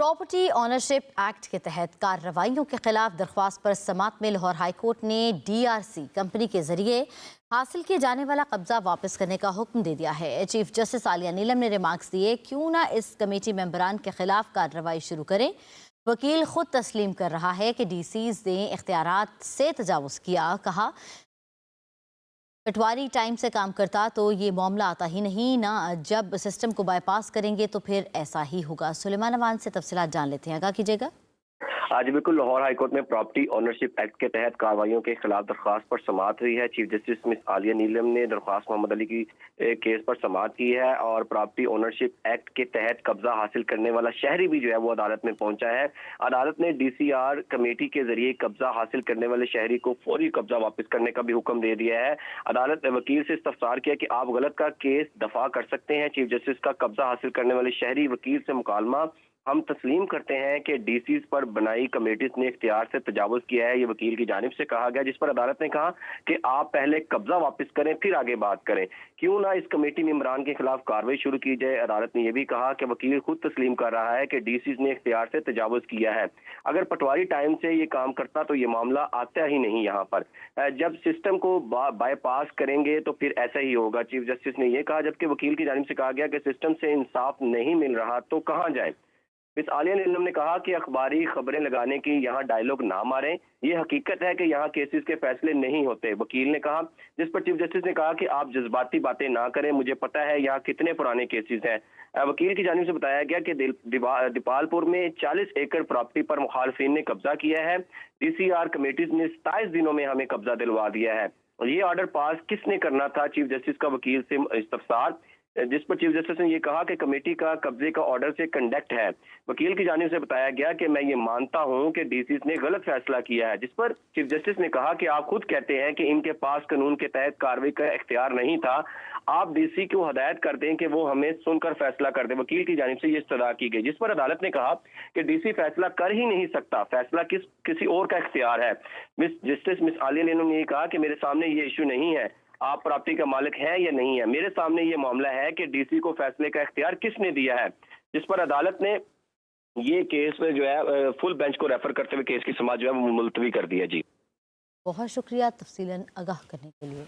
Property ownership act के तहत कार्रवाइयों के खिलाफ दरख्वास्त पर समात में लाहौर हाई कोर्ट ने डीआरसी कंपनी के जरिए हासिल किए जाने वाला कब्जा वापस करने का हुक्म दे दिया है। चीफ जस्टिस आलिया नीलम ने रिमार्क्स दिए, क्यों ना इस कमेटी मेंबरान के खिलाफ कार्रवाई शुरू करें। वकील खुद तस्लीम कर रहा है कि डीसीज ने इख्तियारात से तजावुज़ किया। कहा, पटवारी टाइम से काम करता तो ये मामला आता ही नहीं ना। जब सिस्टम को बाईपास करेंगे तो फिर ऐसा ही होगा। सुलेमान अवान से तफसीलात जान लेते हैं, आगाह कीजिएगा। आज बिल्कुल लाहौर हाईकोर्ट में प्रॉपर्टी ऑनरशिप एक्ट के तहत कार्रवाइयों के खिलाफ दरख्वास्त पर समाअत हुई है। चीफ जस्टिस मिस आलिया नीलम ने दरख्वास्त मोहम्मद अली की केस पर समाअत की है और प्रॉपर्टी ऑनरशिप एक्ट के तहत कब्जा हासिल करने वाला शहरी भी जो है वो अदालत में पहुंचा है। अदालत ने डीसीआर कमेटी के जरिए कब्जा हासिल करने वाले शहरी को फौरी कब्जा वापस करने का भी हुक्म दे दिया है। अदालत ने वकील से इस्तफसार किया कि आप गलत का केस दफा कर सकते हैं। चीफ जस्टिस का कब्जा हासिल करने वाले शहरी वकील से मुकालमा, हम तस्लीम करते हैं कि डीसीज पर बनाई कमेटीज ने इख्तियार से तजावुज किया है, ये वकील की जानिब से कहा गया, जिस पर अदालत ने कहा कि आप पहले कब्जा वापस करें फिर आगे बात करें। क्यों ना इस कमेटी में इमरान के खिलाफ कार्रवाई शुरू की जाए। अदालत ने यह भी कहा कि वकील खुद तस्लीम कर रहा है कि डीसीज ने इख्तियार से तजावुज किया है। अगर पटवारी टाइम से ये काम करता तो ये मामला आता ही नहीं यहाँ पर। जब सिस्टम को बाईपास करेंगे तो फिर ऐसा ही होगा, चीफ जस्टिस ने यह कहा। जबकि वकील की जानिब से कहा गया कि सिस्टम से इंसाफ नहीं मिल रहा तो कहाँ जाए। मिस आलिया नीलम ने कहा कि अखबारी खबरें लगाने की यहाँ डायलॉग ना मारें, ये हकीकत है कि यहाँ केसेस के फैसले नहीं होते, वकील ने कहा। जिस पर चीफ जस्टिस ने कहा कि आप जज्बाती बातें ना करें, मुझे पता है यहाँ कितने पुराने केसेस हैं। वकील की जानिब से बताया गया कि दीपालपुर में 40 एकड़ प्रॉपर्टी पर मुखालफिन ने कब्जा किया है। डीसीआर कमेटीज ने 27 दिनों में हमें कब्जा दिलवा दिया है। ये ऑर्डर पास किसने करना था, चीफ जस्टिस का वकील से इस्तफसार। जिस पर चीफ जस्टिस ने यह कहा कि कमेटी का कब्जे का ऑर्डर से कंडक्ट है। वकील की जानिब से बताया गया कि मैं ये मानता हूं कि डीसीज ने गलत फैसला किया है। जिस पर चीफ जस्टिस ने कहा कि आप खुद कहते हैं कि इनके पास कानून के तहत कार्रवाई का इख्तियार नहीं था, आप डीसी को हदायत कर दें कि वो हमें सुनकर फैसला कर दे। वकील की जानिब से ये इस्तदा की गई, जिस पर अदालत ने कहा कि डीसी फैसला कर ही नहीं सकता, फैसला किसी और का इख्तियार है। मिस आलिया नीलम ने कहा कि मेरे सामने ये इशू नहीं है, आप प्रॉपर्टी का मालिक है या नहीं है, मेरे सामने ये मामला है कि डीसी को फैसले का इख्तियार किसने दिया है। जिस पर अदालत ने ये केस जो है फुल बेंच को रेफर करते हुए केस की समाअत जो है वो मुलतवी कर दी है। जी, बहुत शुक्रिया तफसीलन आगाह करने के लिए।